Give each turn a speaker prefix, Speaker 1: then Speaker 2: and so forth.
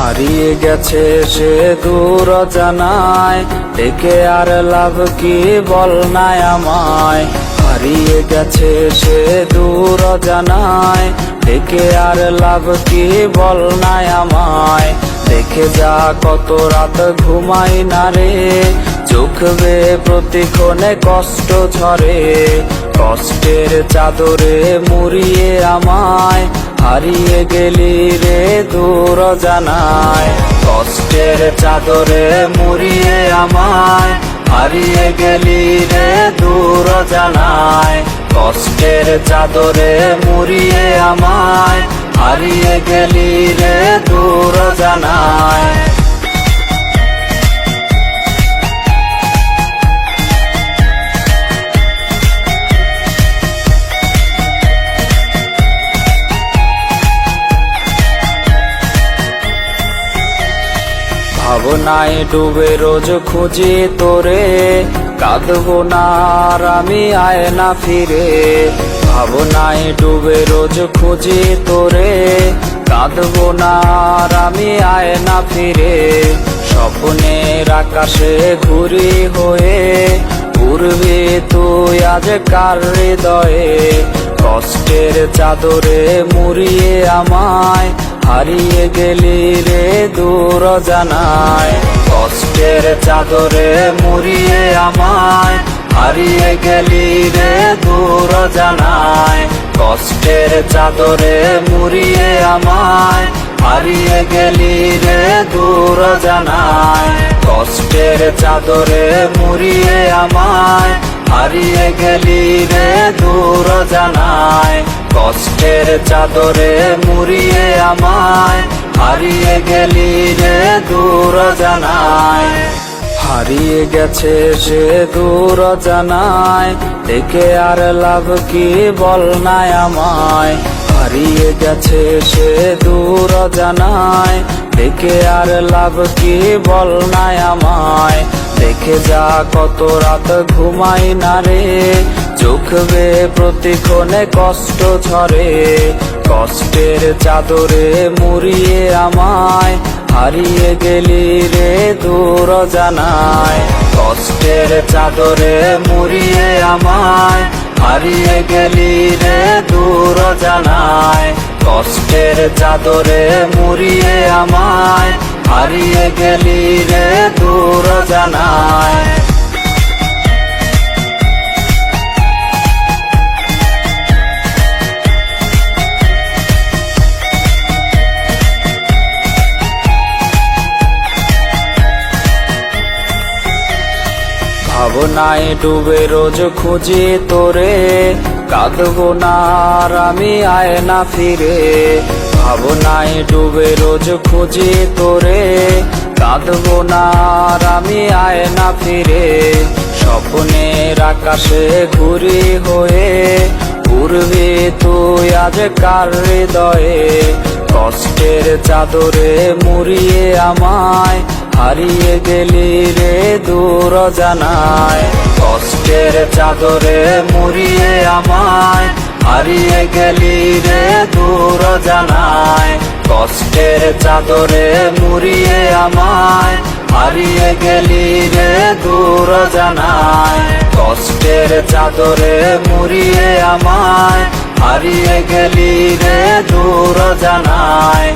Speaker 1: হারিয়ে গেছে সে দূর জানায়, ডেকে আর লাভ কি বল নাই আমায়। হারিয়ে গেছে সে দূর জানায়, ডেকে আর লাভ কি বল নাই আমায়। দেখে যা কত রাত ঘুমাই না রে, চোখ বেয়ে প্রতিক্ষণে কষ্ট ঝরে। কষ্টের চাদরে মুড়িয়ে আমায়, হারিয়ে গেলি রে দূর জানায়। কষ্টের চাদরে মুড়িয়ে আমায়, হারিয়ে গেলি রে দূর জানায়। কষ্টের চাদরে মুড়িয়ে আমায়, হারিয়ে গেলি রে দূর জানায়। ভাবনায় ডুবে রোজ খুঁজি তোরে, কাঁদবো না আর আমি আয় না ফিরে। ভাবনায় ডুবে রোজ খুঁজি তোরে, কাঁদবো না আর আমি আয় না ফিরে। স্বপ্নের আকাশে ঘুরি হয়ে, উড়বি তুই আজ কার হৃদয়ে। কষ্টের চাদরে মুড়িয়ে আমায়, হারিয়ে গেলি রে দূর জানায়। কষ্টের চাদরে মুড়িয়ে আমায়, হারিয়ে গেলি রে দূর জানায়। কষ্টের চাদরে মুড়িয়ে আমায়, হারিয়ে গেলি রে দূর জানায়। কষ্টের চাদরে মুড়িয়ে আমায়, হারিয়ে গেলি রে দূর জানায়। কষ্টের চাদরে মুড়িয়ে আমায়, হারিয়ে গেলি রে দূর জানায়। হারিয়ে গেছে সে দূর জানায়, ডেকে আর লাভ কি বল নাই আমায়। হারিয়ে গেছে সে দূর জানায়, ডেকে আর লাভ কি বল নাই আমায়। দেখে যা কত রাত ঘুমাই না রে, চোখ বেয়ে প্রতিক্ষণে কষ্ট ঝরে। কষ্টের চাদরে মুড়িয়ে আমায়, হারিয়ে গেলি রে দূর জানায়। কষ্টের চাদরে মুড়িয়ে আমায়, হারিয়ে গেলি রে দূর জানায়। কষ্টের চাদরে মুড়িয়ে আমায়, হারিয়ে গেলি রে দূর জানায়। ভাবনায় ডুবে রোজ খুঁজি তোরে, কাঁদবো না আর আমি আয় না ফিরে। ভাবনায় ডুবে রোজ খুঁজি তোরে, কাঁদবো না আর আমি আয় না ফিরে। স্বপ্নের আকাশে ঘুরি হয়ে, উড়বি তুই আজ কার হৃদয়ে। কষ্টের চাদরে মুড়িয়ে আমায়, হারিয়ে গেলি রে দূর জানায়। কষ্টের চাদরে মুড়িয়ে আমায়, হারিয়ে গেলি রে দূর জানায়। কষ্টের চাদরে মুড়িয়ে আমায়, হারিয়ে গেলি রে দূর জানায়। কষ্টের চাদরে মুড়িয়ে আমায়, হারিয়ে গেলি রে দূর জানায়।